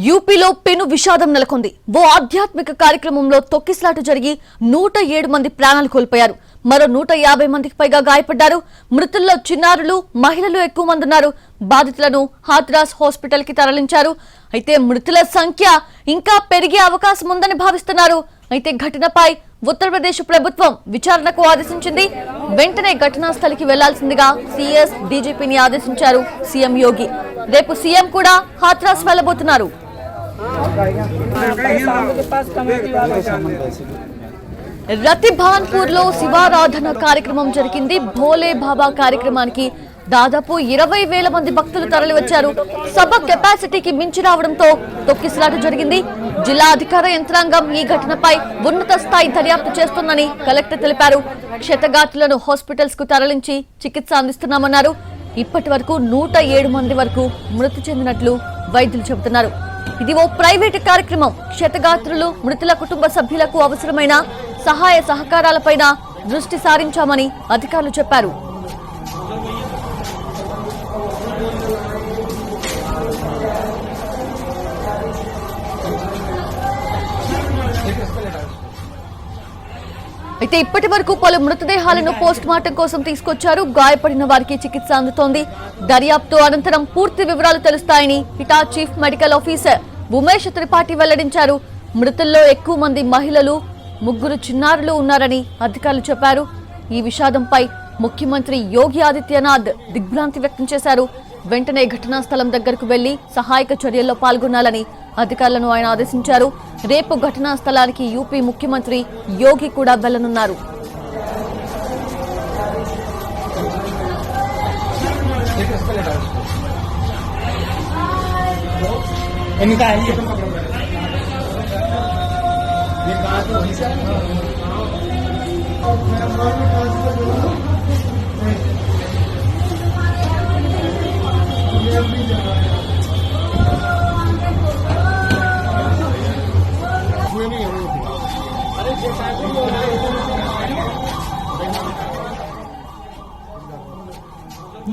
యూపీలో పెను విషాదం నెలకొంది. ఓ ఆధ్యాత్మిక కార్యక్రమంలో తొక్కిసలాట జరిగి 107 మంది ప్రాణాలు కోల్పోయారు. మరో 150 మందికి పైగా గాయపడ్డారు. మృతుల్లో చిన్నారులు, మహిళలు ఎక్కువ మంది ఉన్నారు. బాధితులను హాత్రాస్ హాస్పిటల్ కి తరలించారు. అయితే మృతుల సంఖ్య ఇంకా పెరిగే అవకాశం ఉందని భావిస్తున్నారు. అయితే ఘటనపై ఉత్తరప్రదేశ్ ప్రభుత్వం విచారణకు ఆదేశించింది. వెంటనే ఘటనా స్థలికి వెళ్లాల్సిందిగా సీఎస్ డీజీపీని ఆదేశించారు సీఎం యోగి. రేపు సీఎం కూడా హాత్రాస్ వెళ్లబోతున్నారు. రతిభాన్పూర్ లో శివారాధన కార్యక్రమం జరిగింది. భోలే బాబా కార్యక్రమానికి దాదాపు 20,000 మంది భక్తులు తరలివచ్చారు. సభ కెపాసిటీకి మించి రావడంతో తొక్కిసలాట జరిగింది. జిల్లా అధికార యంత్రాంగం ఈ ఘటనపై ఉన్నత స్థాయి దర్యాప్తు చేస్తోందని కలెక్టర్ తెలిపారు. క్షతగాత్రులను హాస్పిటల్స్ కు తరలించి చికిత్స అందిస్తున్నామన్నారు. ఇప్పటి వరకు 107 మంది వరకు మృతి చెందినట్లు వైద్యులు చెబుతున్నారు. ఇది ఓ ప్రైవేటు కార్యక్రమం. క్షతగాత్రులు, మృతుల కుటుంబ సభ్యులకు అవసరమైన సహాయ సహకారాలపైన దృష్టి సారించామని అధికారులు చెప్పారు. అయితే ఇప్పటి వరకు పలు మృతదేహాలను పోస్ట్ మార్టం కోసం తీసుకొచ్చారు. గాయపడిన వారికి చికిత్స అందుతోంది. దర్యాప్తు అనంతరం పూర్తి వివరాలు తెలుస్తాయని Etah chief medical officer Umesh Tripathi వెల్లడించారు. మృతుల్లో ఎక్కువ మంది మహిళలు, 3 చిన్నారులు ఉన్నారని అధికారులు చెప్పారు. ఈ విషాదంపై ముఖ్యమంత్రి యోగి ఆదిత్యనాథ్ దిగ్భ్రాంతి వ్యక్తం చేశారు. వెంటనే ఘటనా స్థలం దగ్గరకు వెళ్లి సహాయక చర్యల్లో పాల్గొనాలని అధికారులను ఆయన ఆదేశించారు. రేపు ఘటనా స్థలానికి యూపీ ముఖ్యమంత్రి యోగి కూడా వెళ్లనున్నారు.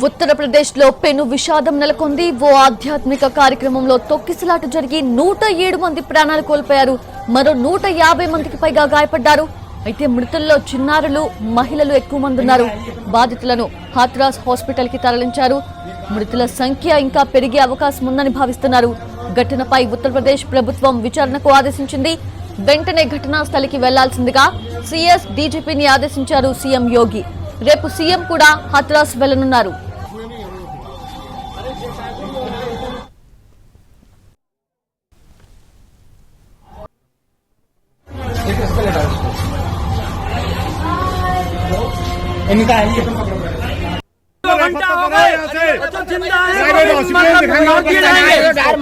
ఉత్తరప్రదేశ్ లో పెను విషాదం నెలకొంది. ఓ ఆధ్యాత్మిక కార్యక్రమంలో తొక్కిసలాట జరిగి 107 మంది ప్రాణాలు కోల్పోయారు. మరో 150 మందికి పైగా గాయపడ్డారు. అయితే మృతుల్లో చిన్నారులు, మహిళలు ఎక్కువ మంది ఉన్నారు. బాధితులను హాత్రాస్ హాస్పిటల్ కి తరలించారు. మృతుల సంఖ్య ఇంకా పెరిగే అవకాశం ఉందని భావిస్తున్నారు. ఘటనపై ఉత్తరప్రదేశ్ ప్రభుత్వం విచారణకు ఆదేశించింది. వెంటనే ఘటనా స్థలికి వెళ్లాల్సిందిగా సీఎస్ డీజీపీని ఆదేశించారు సీఎం యోగి. రేపు సీఎం కూడా హాత్రాస్ వెళ్లనున్నారు.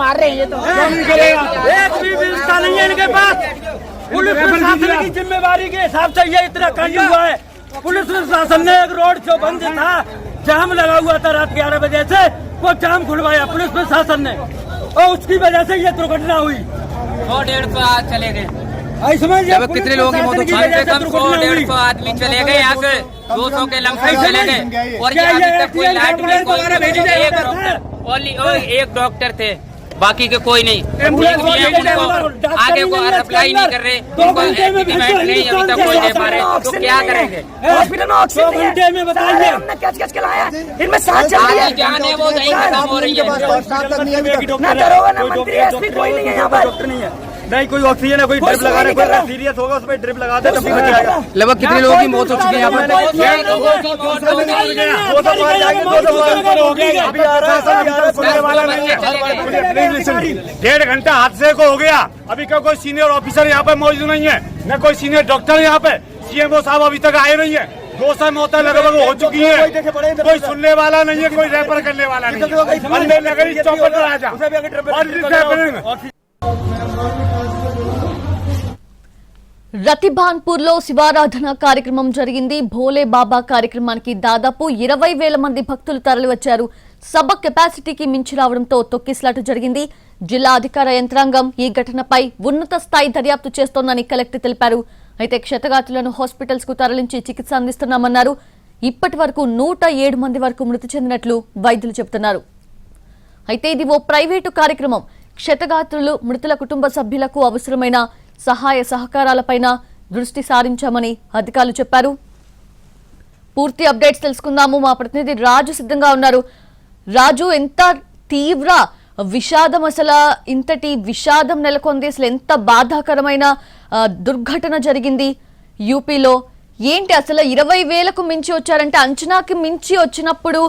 मार रहे हैं ये तो एक भी व्यवस्था नहीं है इनके पास। पुलिस प्रशासन की जिम्मेवारी के हिसाब से ये इतना कांड हुआ है। पुलिस प्रशासन ने एक रोड जो बंद था, जाम लगा हुआ था रात 11 बजे से, वो जाम खुलवाया पुलिस प्रशासन ने और उसकी वजह से ये दुर्घटना हुई। 100-150 चले गए। कितने लोगों की मौत हुई? 100-150 आदमी चले गए यहाँ से, 200 के लमसम चले गए। और ये अभी तक कोई लाइट नहीं, एक डॉक्टर थे, बाकी के कोई नहीं। आगे को अप्लाई नहीं कर रहे, उनको एडमिट नहीं अभी तक कोई दे पा रहे, तो क्या करेंगे? हॉस्पिटल में ऑक्सीजन नहीं है, हमने कैच के लाया, इनमें सांस चल रही है, जान है वो नहीं खत्म हो रही है। ना दरोगा ना मंत्री एसपी कोई नहीं है यहाँ पर। डॉक्टर नहीं है, नहीं कोई ऑक्सीजन है, कोई ड्रिप लगा रहा है, कोई सीरियस होगा उस पर ड्रिप लगा दे तभी बच जाएगा। लगभग कितने लोगों की मौत हो चुकी है यहाँ पर? 1.5 घंटा हादसे को हो गया। अभी का कोई सीनियर ऑफिसर यहाँ पे मौजूद नहीं है, न कोई सीनियर डॉक्टर यहाँ पे। सीएमओ साहब अभी तक आए नहीं है। 200 मौतें लगभग हो चुकी है, कोई सुनने वाला नहीं है, कोई रेफर करने वाला नहीं है। चौपट राजा రతిభాన్పూర్ లో శివారాధన కార్యక్రమం జరిగింది. భోలే బాబా కార్యక్రమానికి దాదాపు 20,000 మంది భక్తులు తరలివచ్చారు. సభ కెపాసిటీకి మించి రావడంతో తొక్కిసలాట జరిగింది. జిల్లా అధికార యంత్రాంగం ఈ ఘటనపై ఉన్నత స్థాయి దర్యాప్తు చేస్తోందని కలెక్టర్ తెలిపారు. అయితే క్షతగాత్రులను హాస్పిటల్స్ కు తరలించి చికిత్స అందిస్తున్నామన్నారు. ఇప్పటి వరకు 107 మంది వరకు మృతి చెందినట్లు వైద్యులు చెబుతున్నారు. అయితే ఇది ఓ ప్రైవేటు కార్యక్రమం. క్షతగాత్రులు మృతుల కుటుంబ సభ్యులకు అవసరమైన సహాయ సహకారాలపైన దృష్టి సారించామని అధికారులు చెప్పారు. పూర్తి అప్డేట్స్ తెలుసుకుందాము. మా ప్రతినిధి రాజు సిద్ధంగా ఉన్నారు. రాజు, ఎంత తీవ్ర విషాదం, అసలు ఇంతటి విషాదం నెలకొంది, అసలు ఎంత బాధాకరమైన దుర్ఘటన జరిగింది యూపీలో? ఏంటి అసలు 20,000కు మించి వచ్చారంటే అంచనాకి మించి వచ్చినప్పుడు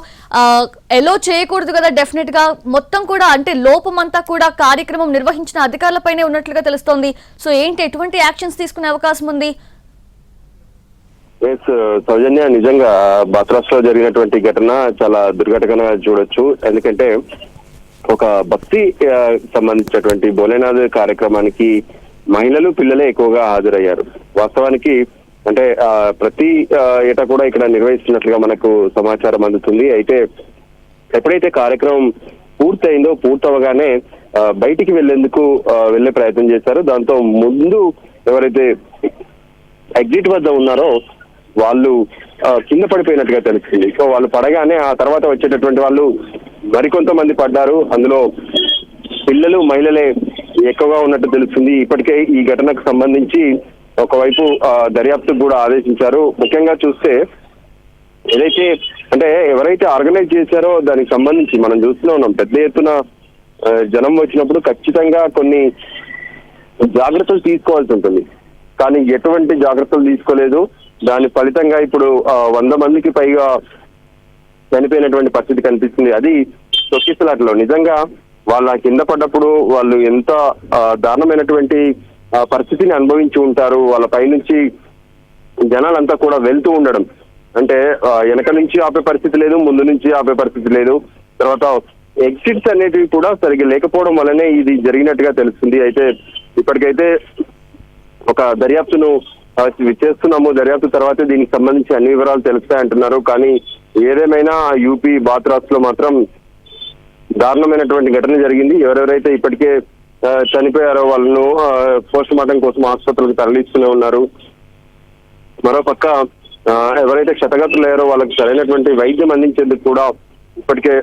ఎలో చేయకూడదు కదా? డెఫినెట్ గా మొత్తం కూడా అంటే లోపమంతా కూడా కార్యక్రమం నిర్వహించిన అధికారులపైనే ఉన్నట్లుగా తెలుస్తోంది. సో ఏంటి, ఎటువంటి యాక్షన్స్ తీసుకునే అవకాశం ఉంది? సౌజన్య, నిజంగా బాత్రాస్ లో జరిగినటువంటి ఘటన చాలా దుర్ఘటనగా చూడొచ్చు. ఎందుకంటే ఒక భక్తి సంబంధించినటువంటి భోలేనాథ్ కార్యక్రమానికి మహిళలు, పిల్లలే ఎక్కువగా హాజరయ్యారు. వాస్తవానికి అంటే ప్రతి ఏటా కూడా ఇక్కడ నిర్వహిస్తున్నట్లుగా మనకు సమాచారం అందుతుంది. అయితే ఎప్పుడైతే కార్యక్రమం పూర్తయిందో, పూర్తవగానే బయటికి వెళ్లేందుకు వెళ్లే ప్రయత్నం చేశారు. దాంతో ముందు ఎవరైతే ఎగ్జిట్ వద్ద ఉన్నారో వాళ్ళు కింద పడిపోయినట్టుగా తెలిసింది. సో వాళ్ళు పడగానే ఆ తర్వాత వచ్చేటటువంటి వాళ్ళు మరికొంతమంది పడ్డారు. అందులో పిల్లలు, మహిళలే ఎక్కువగా ఉన్నట్టు తెలుస్తుంది. ఇప్పటికే ఈ ఘటనకు సంబంధించి ఒకవైపు దర్యాప్తుకు కూడా ఆదేశించారు. ముఖ్యంగా చూస్తే ఏదైతే అంటే ఎవరైతే ఆర్గనైజ్ చేశారో దానికి సంబంధించి మనం చూస్తూనే ఉన్నాం. పెద్ద ఎత్తున జనం వచ్చినప్పుడు ఖచ్చితంగా కొన్ని జాగ్రత్తలు తీసుకోవాల్సి ఉంటుంది. కానీ ఎటువంటి జాగ్రత్తలు తీసుకోలేదు. దాని ఫలితంగా ఇప్పుడు 100 మందికి పైగా చనిపోయినటువంటి పరిస్థితి కనిపిస్తుంది. అది తొక్కిసలాటలో నిజంగా వాళ్ళ కింద పడ్డప్పుడు వాళ్ళు ఎంత దారుణమైనటువంటి పరిస్థితిని అనుభవించి ఉంటారు. వాళ్ళ పైనుంచి జనాలంతా కూడా వెళ్తూ ఉండడం అంటే వెనక నుంచి ఆపే పరిస్థితి లేదు, ముందు నుంచి ఆపే పరిస్థితి లేదు. తర్వాత ఎగ్జిట్స్ అనేటివి కూడా సరిగ్గా లేకపోవడం వల్లనే ఇది జరిగినట్టుగా తెలుస్తుంది. అయితే ఇప్పటికైతే ఒక దర్యాప్తును చేస్తున్నాము. దర్యాప్తు తర్వాత దీనికి సంబంధించి అన్ని వివరాలు తెలుస్తాయంటున్నారు. కానీ ఏదేమైనా యూపీ బాత్రాస్ లో మాత్రం దారుణమైనటువంటి ఘటన జరిగింది. ఎవరెవరైతే ఇప్పటికే చనిపోయారో వాళ్ళను పోస్ట్ మార్టం కోసం ఆసుపత్రులకు తరలిస్తూనే ఉన్నారు. మరోపక్క ఎవరైతే క్షతగాత్రులయ్యారో వాళ్ళకి సరైనటువంటి వైద్యం అందించేందుకు కూడా ఇప్పటికే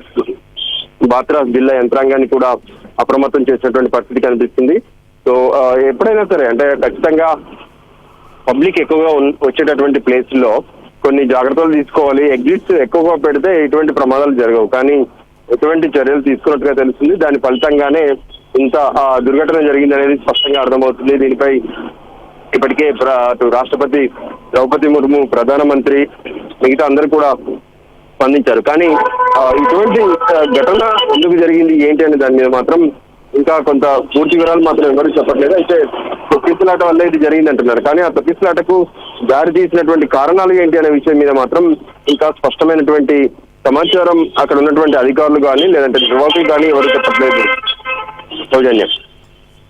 బాత్రాస్ జిల్లా యంత్రాంగాన్ని కూడా అప్రమత్తం చేసినటువంటి పరిస్థితి కనిపిస్తుంది. సో ఎప్పుడైనా సరే అంటే ఖచ్చితంగా పబ్లిక్ ఎక్కువగా వచ్చేటటువంటి ప్లేస్ లో కొన్ని జాగ్రత్తలు తీసుకోవాలి. ఎగ్జిట్స్ ఎక్కువగా పెడితే ఎటువంటి ప్రమాదాలు జరగవు. కానీ ఎటువంటి చర్యలు తీసుకున్నట్టుగా తెలుస్తుంది. దాని ఫలితంగానే ఇంత దుర్ఘటన జరిగింది అనేది స్పష్టంగా అర్థమవుతుంది. దీనిపై ఇప్పటికే రాష్ట్రపతి ద్రౌపది ముర్ము, ప్రధానమంత్రి, మిగతా అందరూ కూడా స్పందించారు. కానీ ఇటువంటి ఘటన ఎందుకు జరిగింది ఏంటి అనే దాని మీద మాత్రం ఇంకా కొంత పూర్తి వివరాలు మాత్రం ఎవరు చెప్పట్లేదు. అయితే తొక్కిసలాట వల్ల ఇది జరిగింది అంటున్నారు. కానీ ఆ తొక్కిసలాటకు దారి తీసినటువంటి కారణాలు ఏంటి అనే విషయం మీద మాత్రం ఇంకా స్పష్టమైనటువంటి సమాచారం అక్కడ ఉన్నటువంటి అధికారులు కానీ లేదంటే నిర్వాహకులు కానీ ఎవరు చెప్పట్లేదు. సౌజన్య,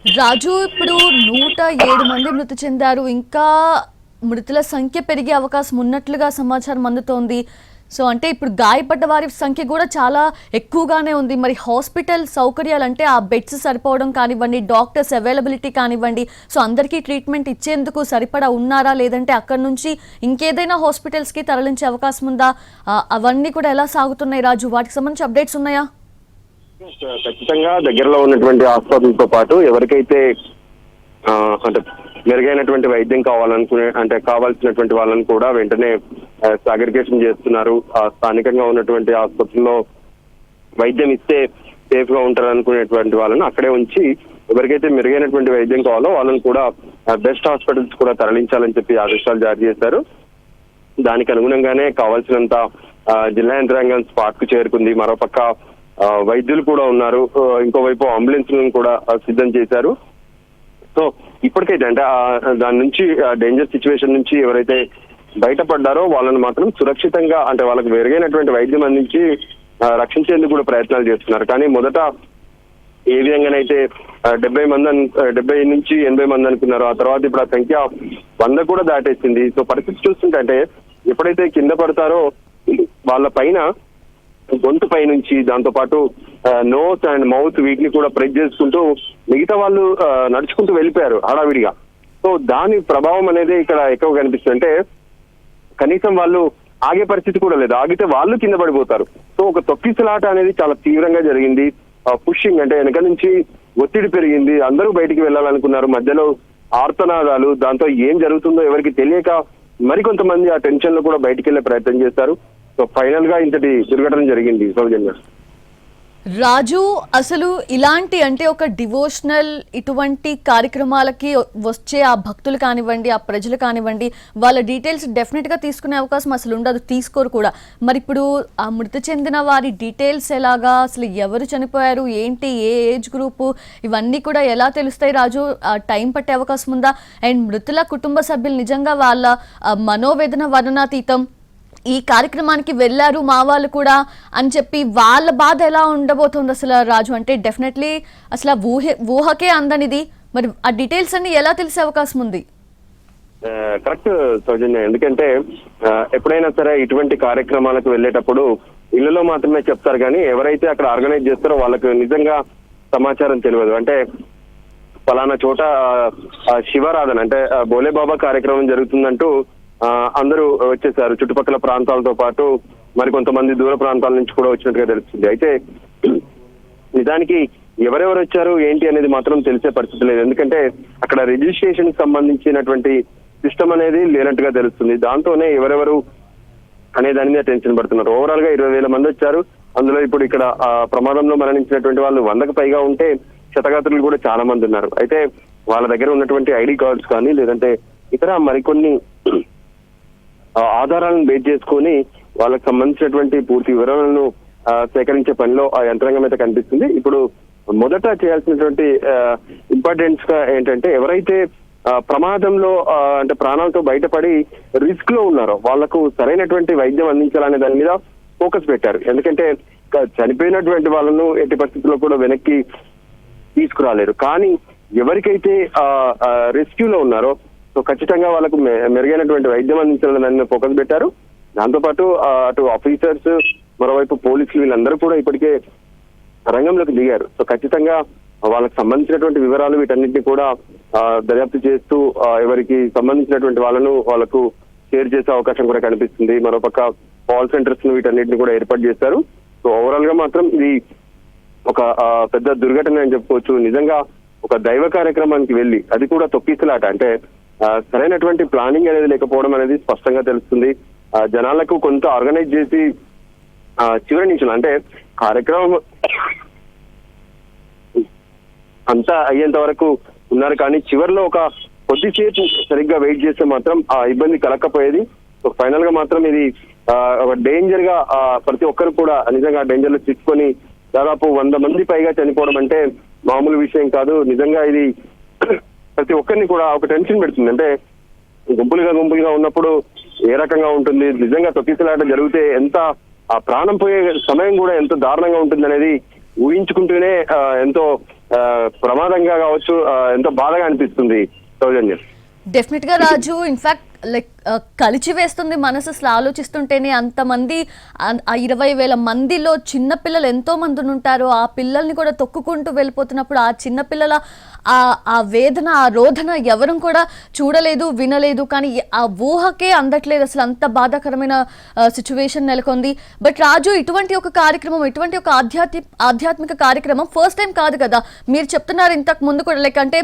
రాజు, ఇప్పుడు 107 మంది మృతి చెందారు. ఇంకా మృతుల సంఖ్య పెరిగే అవకాశం ఉన్నట్లుగా సమాచారం అందుతోంది. సో అంటే ఇప్పుడు గాయపడ్డ వారి సంఖ్య కూడా చాలా ఎక్కువగానే ఉంది. మరి హాస్పిటల్ సౌకర్యాలు అంటే ఆ బెడ్స్ సరిపోవడం కానివ్వండి, డాక్టర్స్ అవైలబిలిటీ కానివ్వండి, సో అందరికీ ట్రీట్మెంట్ ఇచ్చేందుకు సరిపడా ఉన్నారా, లేదంటే అక్కడి నుంచి ఇంకేదైనా హాస్పిటల్స్కి తరలించే అవకాశం ఉందా? అవన్నీ కూడా ఎలా సాగుతున్నాయి రాజు? వాటికి సంబంధించి అప్డేట్స్ ఉన్నాయా? ఖచ్చితంగా దగ్గరలో ఉన్నటువంటి హాస్పిటల్తో పాటు ఎవరికైతే అంటే మెరుగైనటువంటి వైద్యం కావాల్సినటువంటి వాళ్ళని కూడా వెంటనే సాగ్రిగేషన్ చేస్తున్నారు. స్థానికంగా ఉన్నటువంటి ఆసుపత్రుల్లో వైద్యం ఇస్తే సేఫ్ గా ఉంటారు అనుకునేటువంటి వాళ్ళని అక్కడే ఉంచి ఎవరికైతే మెరుగైనటువంటి వైద్యం కావాలో వాళ్ళని కూడా బెస్ట్ హాస్పిటల్స్ కూడా తరలించాలని చెప్పి ఆదేశాలు జారీ చేశారు. దానికి అనుగుణంగానే కావాల్సినంత జిల్లా యంత్రాంగం స్పాట్ కు చేరుకుంది. మరోపక్క వైద్యులు కూడా ఉన్నారు. ఇంకోవైపు అంబులెన్స్ కూడా సిద్ధం చేశారు. సో ఇప్పటికైతే అంటే దాని నుంచి డేంజర్ సిచ్యువేషన్ నుంచి ఎవరైతే బయటపడ్డారో వాళ్ళని మాత్రం సురక్షితంగా అంటే వాళ్ళకి మెరుగైనటువంటి వైద్యం అందించి రక్షించేందుకు కూడా ప్రయత్నాలు చేస్తున్నారు. కానీ మొదట ఏ విధంగానైతే 70 నుంచి 80 మంది అనుకున్నారు. ఆ తర్వాత ఇప్పుడు ఆ సంఖ్య 100 కూడా దాటేసింది. సో పరిస్థితి చూస్తుంటే అంటే ఎప్పుడైతే కింద పడతారో వాళ్ళ పైన గొంతు పై నుంచి దాంతో పాటు నోస్ అండ్ మౌత్ వీటిని కూడా ప్రెస్ చేసుకుంటూ మిగతా వాళ్ళు నడుచుకుంటూ వెళ్ళిపోయారు హడావిడిగా. సో దాని ప్రభావం అనేది ఇక్కడ ఎక్కువ కనిపిస్తుంది. అంటే కనీసం వాళ్ళు ఆగే పరిస్థితి కూడా లేదు. ఆగితే వాళ్ళు కింద పడిపోతారు. సో ఒక తొక్కిసలాట అనేది చాలా తీవ్రంగా జరిగింది. పుషింగ్ అంటే వెనక నుంచి ఒత్తిడి పెరిగింది, అందరూ బయటికి వెళ్ళాలనుకున్నారు. మధ్యలో ఆర్తనాదాలు, దాంతో ఏం జరుగుతుందో ఎవరికి తెలియక మరికొంతమంది ఆ టెన్షన్ లో కూడా బయటికి వెళ్లే ప్రయత్నం చేస్తారు. సో ఫైనల్ గా ఇంతటి దుర్ఘటన జరిగింది. సౌజన్య, రాజు, అసలు ఇలాంటి అంటే ఒక డివోషనల్ ఇటువంటి కార్యక్రమాలకి వచ్చే ఆ భక్తులు కానివ్వండి, ఆ ప్రజలు కానివ్వండి, వాళ్ళ డీటెయిల్స్ డెఫినెట్ గా తీసుకునే అవకాశం అసలు ఉండదు, తీసుకోరు కూడా. మరి ఇప్పుడు ఆ మృతి చెందిన వారి డీటెయిల్స్ ఎలాగా, అసలు ఎవరు చనిపోయారు, ఏంటి, ఏ ఏజ్ గ్రూపు, ఇవన్నీ కూడా ఎలా తెలుస్తాయి రాజు? టైం పట్టే అవకాశం ఉందా? అండ్ మృతుల కుటుంబ సభ్యులు నిజంగా వాళ్ళ మనోవేదన వర్ణనాతీతం, ఈ కార్యక్రమానికి వెళ్ళారు మా వాళ్ళు కూడా అని చెప్పి వాళ్ళ బాధ ఎలా ఉండబోతుంది అసలు రాజు? అంటే డెఫినెట్లీ అసలు ఊహకే అందనిది. మరి ఆ డీటెయిల్స్ అన్ని ఎలా తెలిసే అవకాశం ఉంది? కరెక్ట్ సౌజన్య, ఎందుకంటే ఎప్పుడైనా సరే ఇటువంటి కార్యక్రమాలకు వెళ్ళేటప్పుడు ఇళ్లలో మాత్రమే చెప్తారు, కానీ ఎవరైతే అక్కడ ఆర్గనైజ్ చేస్తారో వాళ్ళకు నిజంగా సమాచారం తెలియదు. అంటే ఫలానా చోట శివారాధన అంటే భోలేబాబా కార్యక్రమం జరుగుతుందంటూ అందరూ వచ్చేసారు. చుట్టుపక్కల ప్రాంతాలతో పాటు మరికొంతమంది దూర ప్రాంతాల నుంచి కూడా వచ్చినట్టుగా తెలుస్తుంది. అయితే నిజానికి ఎవరెవరు వచ్చారు ఏంటి అనేది మాత్రం తెలిసే పరిస్థితి లేదు. ఎందుకంటే అక్కడ రిజిస్ట్రేషన్ సంబంధించినటువంటి సిస్టమ్ అనేది లేనట్టుగా తెలుస్తుంది. దాంతోనే ఎవరెవరు అనే దాని మీద టెన్షన్ పడుతున్నారు. ఓవరాల్ గా 20,000 మంది వచ్చారు. అందులో ఇప్పుడు ఇక్కడ ప్రమాదంలో మరణించినటువంటి వాళ్ళు 100కు పైగా ఉంటే క్షతగాత్రులు కూడా చాలా మంది ఉన్నారు. అయితే వాళ్ళ దగ్గర ఉన్నటువంటి ఐడి కార్డ్స్ కానీ లేదంటే ఇతర మరికొన్ని ఆధారాలను బేస్ చేసుకొని వాళ్ళకి సంబంధించినటువంటి పూర్తి వివరాలను సేకరించే పనిలో ఆ యంత్రాంగం అయితే కనిపిస్తుంది. ఇప్పుడు మొదట చేయాల్సినటువంటి ఇంపార్టెన్స్ గా ఏంటంటే ఎవరైతే ప్రమాదంలో అంటే ప్రాణాలతో బయటపడి రిస్క్ లో ఉన్నారో వాళ్లకు సరైనటువంటి వైద్యం అందించాలనే దాని మీద ఫోకస్ పెట్టారు. ఎందుకంటే చనిపోయినటువంటి వాళ్ళను ఎట్టి పరిస్థితుల్లో కూడా వెనక్కి తీసుకురాలేరు. కానీ ఎవరికైతే రెస్క్యూలో ఉన్నారో సో ఖచ్చితంగా వాళ్ళకు మెరుగైనటువంటి వైద్యం అందించాలని దాని మీద ఫోకస్ పెట్టారు. దాంతోపాటు అటు ఆఫీసర్స్, మరోవైపు పోలీసులు వీళ్ళందరూ కూడా ఇప్పటికే రంగంలోకి దిగారు. సో ఖచ్చితంగా వాళ్ళకి సంబంధించినటువంటి వివరాలు వీటన్నిటిని కూడా దర్యాప్తు చేస్తూ ఎవరికి సంబంధించినటువంటి వాళ్ళకు షేర్ చేసే అవకాశం కూడా కనిపిస్తుంది. మరోపక్క కాల్ సెంటర్స్ వీటన్నిటిని కూడా ఏర్పాటు చేశారు. సో ఓవరాల్ గా మాత్రం ఇది ఒక పెద్ద దుర్ఘటన అని చెప్పుకోవచ్చు. నిజంగా ఒక దైవ కార్యక్రమానికి వెళ్ళి అది కూడా తొక్కిసలాట, అంటే సరైనటువంటి ప్లానింగ్ అనేది లేకపోవడం అనేది స్పష్టంగా తెలుస్తుంది. జనాలకు కొంత ఆర్గనైజ్ చేసి చివరి నుంచి అంటే కార్యక్రమం అంతా అయ్యేంత వరకు ఉన్నారు, కానీ చివరిలో ఒక కొద్దిసేపు సరిగ్గా వెయిట్ చేస్తే మాత్రం ఆ ఇబ్బంది కలగకపోయేది. సో ఫైనల్ గా మాత్రం ఇది ఒక డేంజర్ గా ప్రతి ఒక్కరు కూడా నిజంగా డేంజర్ లో చిక్కుకొని దాదాపు 100 మంది పైగా చనిపోవడం అంటే మామూలు విషయం కాదు. నిజంగా ఇది ప్రతి ఒక్కరిని కూడా ఒక టెన్షన్ పెడుతుంది. అంటే గుంపులుగా ఉన్నప్పుడు ఏ రకంగా ఉంటుంది, నిజంగా తొక్కిసలాట జరిగితే ఎంత ఆ ప్రాణం పోయే సమయం కూడా ఎంత దారుణంగా ఉంటుంది అనేది ఊహించుకుంటూనే ఎంతో ప్రమాదంగా కావచ్చు, ఎంతో బాధగా అనిపిస్తుంది సౌజన్య. డెఫినెట్ గా రాజు, ఇన్ఫాక్ట్ లైక్ కలిచి వేస్తుంది మనసు అసలు ఆలోచిస్తుంటేనే. అంతమంది, ఆ 20,000 మందిలో చిన్నపిల్లలు ఎంతో మంది ఉంటారు. ఆ పిల్లల్ని కూడా తొక్కుకుంటూ వెళ్ళిపోతున్నప్పుడు ఆ చిన్నపిల్లల ఆ వేదన, ఆ రోదన ఎవరు కూడా చూడలేదు, వినలేదు. కానీ ఆ ఊహకే అందట్లేదు. అసలు అంత బాధాకరమైన సిచ్యువేషన్ నెలకొంది. బట్ రాజు, ఇటువంటి ఒక కార్యక్రమం, ఇటువంటి ఒక ఆధ్యాత్మిక కార్యక్రమం ఫస్ట్ టైం కాదు కదా. మీరు చెప్తున్నారు ఇంతకు ముందు కూడా లైక్ అంటే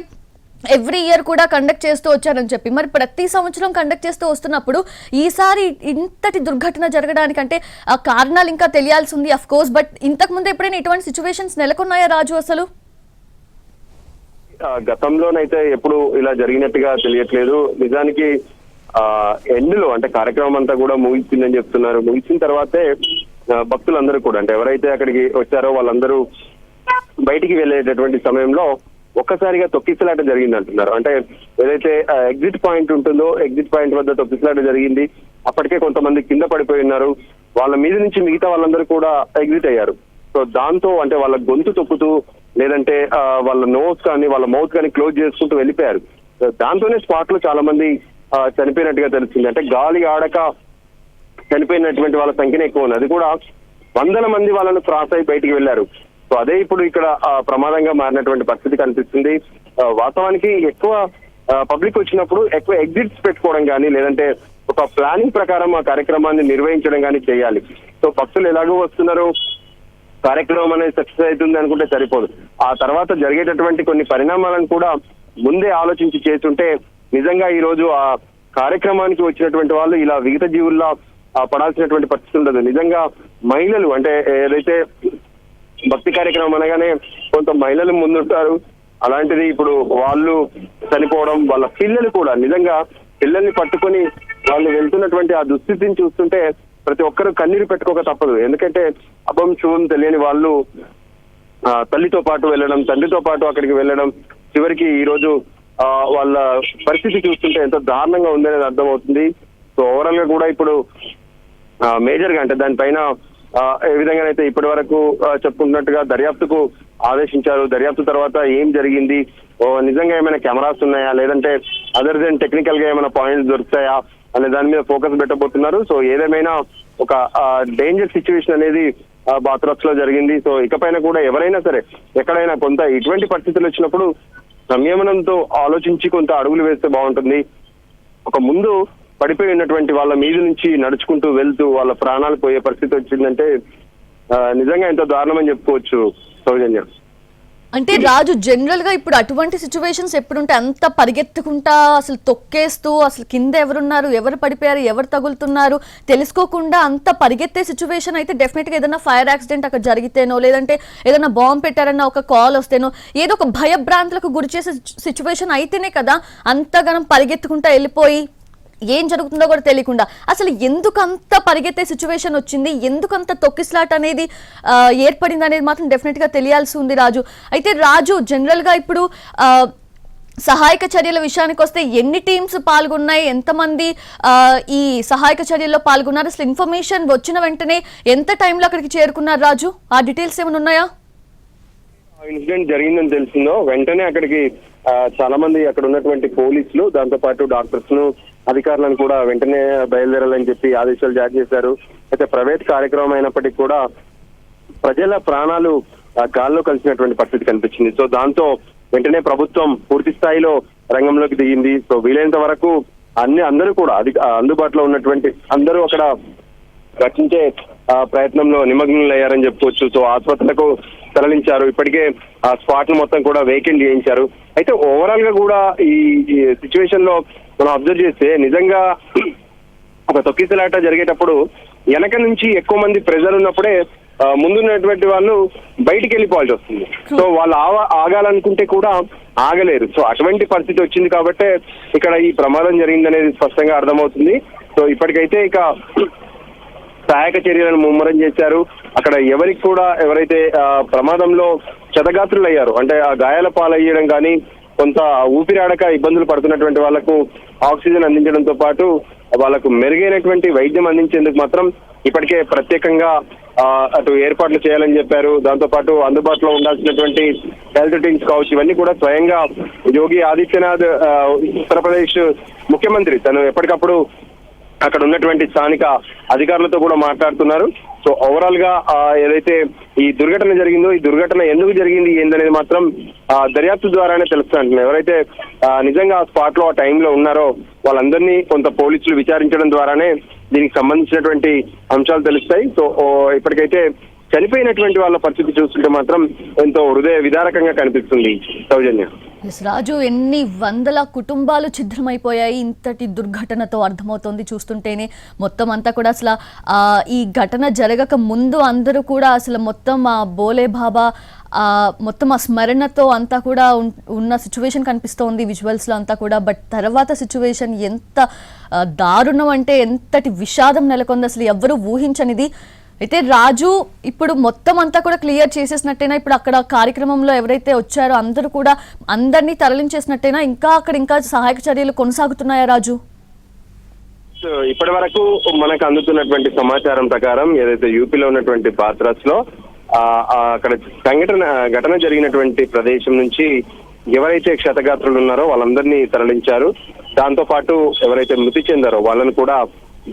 ఎవ్రీ ఇయర్ కూడా కండక్ట్ చేస్తూ వచ్చారని చెప్పి. మరి ప్రతి సంవత్సరం కండక్ట్ చేస్తూ వస్తున్నప్పుడు ఈసారి ఇంతటి దుర్ఘటన జరగడానికంటే ఆ కారణాలు ఇంకా తెలియాల్సి ఉంది అఫ్ కోర్స్. బట్ ఇంతకు ముందు ఎప్పుడైనా ఇటువంటి సిచ్యువేషన్స్ నెలకొన్నాయా రాజు? అసలు గతంలోనైతే ఎప్పుడు ఇలా జరిగినట్టుగా తెలియట్లేదు. నిజానికి ఎండ్ లో అంటే కార్యక్రమం అంతా కూడా ముగిసిందని చెప్తున్నారు. ముగిసిన తర్వాతే భక్తులందరూ కూడా అంటే ఎవరైతే అక్కడికి వచ్చారో వాళ్ళందరూ బయటికి వెళ్ళేటటువంటి సమయంలో ఒక్కసారిగా తొక్కిసలాట జరిగింది అంటున్నారు. అంటే ఏదైతే ఎగ్జిట్ పాయింట్ ఉంటుందో ఎగ్జిట్ పాయింట్ వద్ద తొక్కిసలాట జరిగింది. అప్పటికే కొంతమంది కింద పడిపోయి ఉన్నారు. వాళ్ళ మీద నుంచి మిగతా వాళ్ళందరూ కూడా ఎగ్జిట్ అయ్యారు. సో దాంతో అంటే వాళ్ళ గొంతు తొక్కుతూ లేదంటే వాళ్ళ నోస్ కానీ వాళ్ళ మౌత్ కానీ క్లోజ్ చేసుకుంటూ వెళ్ళిపోయారు. దాంతోనే స్పాట్ లో చాలా మంది చనిపోయినట్టుగా తెలుస్తుంది. అంటే గాలి ఆడక చనిపోయినటువంటి వాళ్ళ సంఖ్యనే ఎక్కువ ఉంది. అది కూడా 100ల మంది వాళ్ళను క్రాస్ అయి బయటికి వెళ్లారు. సో అదే ఇప్పుడు ఇక్కడ ప్రమాదంగా మారినటువంటి పరిస్థితి కనిపిస్తుంది. వాస్తవానికి ఎక్కువ పబ్లిక్ వచ్చినప్పుడు ఎక్కువ ఎగ్జిట్స్ పెట్టుకోవడం కానీ లేదంటే ఒక ప్లానింగ్ ప్రకారం ఆ కార్యక్రమాన్ని నిర్వహించడం కానీ చేయాలి. సో భక్తులు ఎలాగో వస్తున్నారు, కార్యక్రమం అనేది సక్సెస్ అవుతుంది అనుకుంటే సరిపోదు. ఆ తర్వాత జరిగేటటువంటి కొన్ని పరిణామాలను కూడా ముందే ఆలోచించి చేస్తుంటే నిజంగా ఈ రోజు ఆ కార్యక్రమానికి వచ్చినటువంటి వాళ్ళు ఇలా విగత జీవుల్లా పడాల్సినటువంటి పరిస్థితి ఉండదు. నిజంగా మహిళలు అంటే ఏదైతే భక్తి కార్యక్రమం అనగానే కొంత మహిళలు ముందుంటారు. అలాంటిది ఇప్పుడు వాళ్ళు చనిపోవడం, వాళ్ళ పిల్లలు కూడా నిజంగా పిల్లల్ని పట్టుకొని వాళ్ళు వెళ్తున్నటువంటి ఆ దుస్థితిని చూస్తుంటే ప్రతి ఒక్కరు కన్నీరు పెట్టుకోక తప్పదు. ఎందుకంటే అపం శుభం తెలియని వాళ్ళు తల్లితో పాటు వెళ్ళడం, తండ్రితో పాటు అక్కడికి వెళ్ళడం, చివరికి ఈ రోజు వాళ్ళ పరిస్థితి చూస్తుంటే ఎంత దారుణంగా ఉందనేది అర్థమవుతుంది. సో ఓవరాల్ గా కూడా ఇప్పుడు మేజర్ గా అంటే దానిపైన ఏ విధంగానైతే ఇప్పటి వరకు చెప్పుకుంటున్నట్టుగా దర్యాప్తుకు ఆదేశించారు. దర్యాప్తు తర్వాత ఏం జరిగింది, నిజంగా ఏమైనా కెమెరాస్ ఉన్నాయా, లేదంటే అదర్ దెన్ టెక్నికల్ గా ఏమైనా పాయింట్స్ దొరుకుతాయా అనే దాని మీద ఫోకస్ పెట్టబోతున్నారు. సో ఏదేమైనా ఒక డేంజర్ సిచ్యువేషన్ అనేది బాత్రస్ లో జరిగింది. సో ఇకపైన కూడా ఎవరైనా సరే ఎక్కడైనా కొంత ఇటువంటి పరిస్థితులు వచ్చినప్పుడు సంయమనంతో ఆలోచించి కొంత అడుగులు వేస్తే బాగుంటుంది. ఒక ముందు పడిపోయి ఉన్నటువంటి వాళ్ళ మీద నుంచి నడుచుకుంటూ వెళ్తూ వాళ్ళ ప్రాణాలు పోయే పరిస్థితి వచ్చిందంటే నిజంగా ఎంతో దారుణమని చెప్పుకోవచ్చు సౌజన్య. అంటే రాజు జనరల్ గా ఇప్పుడు అటువంటి సిచ్యువేషన్స్ ఎప్పుడుంటే అంత పరిగెత్తుకుంటా అసలు తొక్కేస్తూ అసలు కింద ఎవరున్నారు, ఎవరు పడిపోయారు, ఎవరు తగులుతున్నారు తెలుసుకోకుండా అంత పరిగెత్తే సిచ్యువేషన్ అయితే డెఫినెట్ గా ఏదైనా ఫైర్ యాక్సిడెంట్ అక్కడ జరిగితేనో, లేదంటే ఏదైనా బాంబు పెట్టారన్న ఒక కాల్ వస్తేనో, ఏదో ఒక భయభ్రాంతులకు గురి చేసే సిచ్యువేషన్ అయితేనే కదా అంతగానం పరిగెత్తుకుంటా వెళ్ళిపోయి ఏం జరుగుతుందో కూడా తెలియకుండా అసలు ఎందుకంత పరిగెత్తే సిచ్యువేషన్ వచ్చింది, ఎందుకంత తొక్కిస్లాట్ అనేది ఏర్పడింది అనేది మాత్రం డెఫినెట్ గా తెలియాల్సి ఉంది రాజు. అయితే రాజు జనరల్ గా ఇప్పుడు సహాయక చర్యల విషయానికి వస్తే ఎన్ని టీమ్స్ పాల్గొన్నాయి, ఎంతమంది ఈ సహాయక చర్యల్లో పాల్గొన్నారు, అసలు ఇన్ఫర్మేషన్ వచ్చిన వెంటనే ఎంత టైంలో అక్కడికి చేరుకున్నారు రాజు, ఆ డీటెయిల్స్ ఏమైనా ఉన్నాయా? ఇన్సిడెంట్ జరిగిందని తెలిసిందో వెంటనే అక్కడికి చాలా మంది అక్కడ ఉన్నటువంటి పోలీసులు, దాంతో పాటు డాక్టర్స్ ను, అధికారులను కూడా వెంటనే బయలుదేరాలని చెప్పి ఆదేశాలు జారీ చేశారు. అయితే ప్రైవేట్ కార్యక్రమం అయినప్పటికీ కూడా ప్రజల ప్రాణాలు గాల్లో కలిసినటువంటి పరిస్థితి కనిపించింది. సో దాంతో వెంటనే ప్రభుత్వం పూర్తి స్థాయిలో రంగంలోకి దిగింది. సో వీలైనంత వరకు అందరూ కూడా అందుబాటులో ఉన్నటువంటి అందరూ అక్కడ రక్షించే ప్రయత్నంలో నిమగ్నమయ్యారని చెప్పుకోవచ్చు. సో ఆసుపత్రులకు తరలించారు. ఇప్పటికే ఆ స్పాట్ ను మొత్తం కూడా వేకెంట్ చేయించారు. అయితే ఓవరాల్ గా కూడా ఈ సిచ్యువేషన్ లో మనం అబ్జర్వ్ చేస్తే నిజంగా ఒక తొక్కిసలాట జరిగేటప్పుడు వెనక నుంచి ఎక్కువ మంది ప్రజలు ఉన్నప్పుడే ముందున్నటువంటి వాళ్ళు బయటికి వెళ్ళిపోవాల్సి వస్తుంది. సో వాళ్ళు ఆగాలనుకుంటే కూడా ఆగలేరు. సో అటువంటి పరిస్థితి వచ్చింది కాబట్టి ఇక్కడ ఈ ప్రమాదం జరిగిందనేది స్పష్టంగా అర్థమవుతుంది. సో ఇప్పటికైతే ఇక సహాయక చర్యలను ముమ్మరం చేశారు. అక్కడ ఎవరికి కూడా ఎవరైతే ప్రమాదంలో క్షతగాత్రులు అయ్యారు అంటే ఆ గాయాల పాలయ్యడం కానీ, కొంత ఊపిరాడక ఇబ్బందులు పడుతున్నటువంటి వాళ్లకు ఆక్సిజన్ అందించడంతో పాటు వాళ్ళకు మెరుగైనటువంటి వైద్యం అందించేందుకు మాత్రం ఇప్పటికే ప్రత్యేకంగా అటు ఏర్పాట్లు చేయాలని చెప్పారు. దాంతో పాటు అందుబాటులో ఉండాల్సినటువంటి హెల్త్ టీమ్స్ కావచ్చు, ఇవన్నీ కూడా స్వయంగా యోగి ఆదిత్యనాథ్ ఉత్తరప్రదేశ్ ముఖ్యమంత్రి తను ఎప్పటికప్పుడు అక్కడ ఉన్నటువంటి స్థానిక అధికారులతో కూడా మాట్లాడుతున్నారు. సో ఓవరాల్ గా ఏదైతే ఈ దుర్ఘటన జరిగిందో, ఈ దుర్ఘటన ఎందుకు జరిగింది ఏందనేది మాత్రం దర్యాప్తు ద్వారానే తెలుస్తుంది. ఎవరైతే నిజంగా ఆ స్పాట్ లో ఆ టైంలో ఉన్నారో వాళ్ళందరినీ కొంత పోలీసులు విచారించడం ద్వారానే దీనికి సంబంధించినటువంటి అంశాలు తెలుస్తాయి. సో ఇప్పటికైతే చనిపోయినటువంటి వాళ్ళ పరిస్థితి చూస్తుంటే మాత్రం ఎంతో హృదయ విదారకంగా కనిపిస్తుంది సౌజన్య. రాజు, ఎన్ని వందల కుటుంబాలు ఛిద్రమైపోయాయి ఇంతటి దుర్ఘటనతో అర్థమవుతోంది చూస్తుంటేనే. మొత్తం అంతా కూడా అసలు ఈ ఘటన జరగక ముందు అందరూ కూడా అసలు మొత్తం ఆ బోలే బాబా మొత్తం ఆ స్మరణతో అంతా కూడా ఉన్న సిచ్యువేషన్ కనిపిస్తోంది విజువల్స్ లో అంతా కూడా. బట్ తర్వాత సిచ్యువేషన్ ఎంత దారుణం అంటే ఎంతటి విషాదం నెలకొంది అసలు ఎవ్వరూ ఊహించనిది. అయితే రాజు, ఇప్పుడు మొత్తం అంతా కూడా క్లియర్ చేసేసినట్టేనా? ఇప్పుడు అక్కడ కార్యక్రమంలో ఎవరైతే వచ్చారో అందరూ కూడా అందరినీ తరలించేసినట్టేనా? ఇంకా సహాయక చర్యలు కొనసాగుతున్నాయా రాజు? ఇప్పటి వరకు మనకు అందుతున్నటువంటి సమాచారం ప్రకారం ఏదైతే యూపీలో ఉన్నటువంటి బాత్రాస్ లో అక్కడ ఘటన జరిగినటువంటి ప్రదేశం నుంచి ఎవరైతే క్షతగాత్రులు ఉన్నారో వాళ్ళందరినీ తరలించారు. దాంతో పాటు ఎవరైతే మృతి చెందారో వాళ్ళని కూడా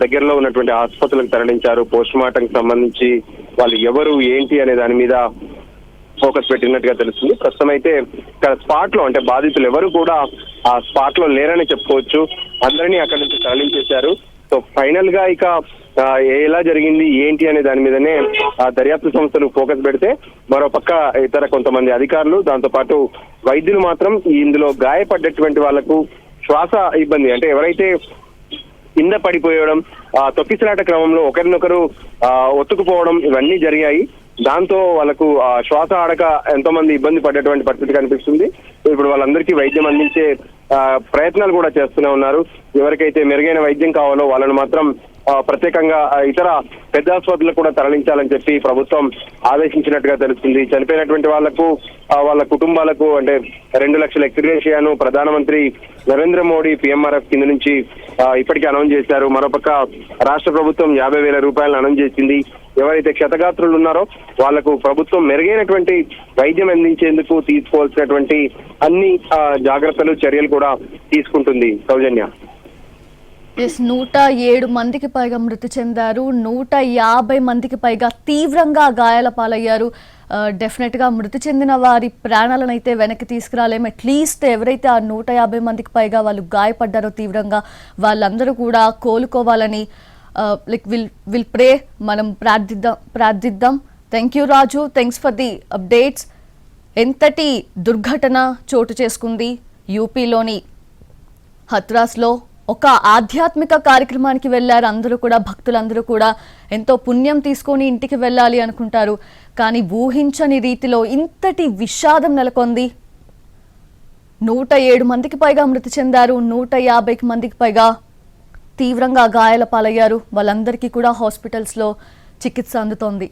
దగ్గరలో ఉన్నటువంటి ఆసుపత్రులకు తరలించారు. పోస్ట్ మార్టం కి సంబంధించి వాళ్ళు ఎవరు ఏంటి అనే దాని మీద ఫోకస్ పెట్టినట్టుగా తెలుస్తుంది. ప్రస్తుతం అయితే ఇక్కడ స్పాట్ లో అంటే బాధితులు ఎవరు కూడా ఆ స్పాట్ లో లేరని చెప్పుకోవచ్చు. అందరినీ అక్కడి నుంచి తరలించేశారు. సో ఫైనల్ గా ఇక ఎలా జరిగింది ఏంటి అనే దాని మీదనే దర్యాప్తు సంస్థలు ఫోకస్ పెడితే, మరోపక్క ఇతర కొంతమంది అధికారులు, దాంతో పాటు వైద్యులు మాత్రం ఇందులో గాయపడ్డటువంటి వాళ్లకు శ్వాస ఇబ్బంది, అంటే ఎవరైతే కింద పడిపోయడం, తొక్కిసలాట క్రమంలో ఒకరినొకరు ఒత్తుకుపోవడం ఇవన్నీ జరిగాయి. దాంతో వాళ్ళకు శ్వాస ఆడక ఎంతో మంది ఇబ్బంది పడేటువంటి పరిస్థితి కనిపిస్తుంది. ఇప్పుడు వాళ్ళందరికీ వైద్యం అందించే ప్రయత్నాలు కూడా చేస్తూనే ఉన్నారు. ఎవరికైతే మెరుగైన వైద్యం కావాలో వాళ్ళని మాత్రం ప్రత్యేకంగా ఇతర పెద్ద ఆసుపత్రులకు కూడా తరలించాలని చెప్పి ప్రభుత్వం ఆదేశించినట్టుగా తెలుస్తుంది. చనిపోయినటువంటి వాళ్లకు వాళ్ళ కుటుంబాలకు అంటే 2 లక్షల ఎక్స్గ్రేషియాను ప్రధానమంత్రి నరేంద్ర మోడీ PMRF కింద నుంచి ఇప్పటికే అనౌన్స్ చేశారు. మరోపక్క రాష్ట్ర ప్రభుత్వం 50,000 రూపాయలను అనౌన్స్ చేసింది. ఎవరైతే క్షతగాత్రులు ఉన్నారో వాళ్లకు ప్రభుత్వం మెరుగైనటువంటి వైద్యం అందించేందుకు తీసుకోవాల్సినటువంటి అన్ని జాగ్రత్తలు, చర్యలు కూడా తీసుకుంటుంది. సౌజన్య, 107 మందికి పైగా మృతి చెందారు, 150 మందికి పైగా తీవ్రంగా గాయాల పాలయ్యారు. డెఫినెట్ గా మృతి చెందిన వారి ప్రాణాలను అయితే వెనక్కి తీసుకురాలేము. అట్లీస్ట్ ఎవరైతే ఆ 150 మందికి పైగా వాళ్ళు గాయపడ్డారో తీవ్రంగా, వాళ్ళందరూ కూడా కోలుకోవాలని విల్ ప్రే, మనం ప్రార్థిద్దాం. Thank you Raju, thanks for the updates. ఎంతటి దుర్ఘటన చోటు చేసుకుంది యూపీలోని హత్రాస్లో. ఒక ఆధ్యాత్మిక కార్యక్రమానికి వెళ్ళారు అందరూ కూడా, భక్తులందరూ కూడా ఎంతో పుణ్యం తీసుకొని ఇంటికి వెళ్ళాలి అనుకుంటారు. కానీ ఊహించని రీతిలో ఇంతటి విషాదం నెలకొంది. 107 మందికి పైగా మృతి చెందారు, 150 మందికి పైగా తీవ్రంగా గాయాల పాలయ్యారు. వాళ్ళందరికీ కూడా హాస్పిటల్స్లో చికిత్స అందుతోంది.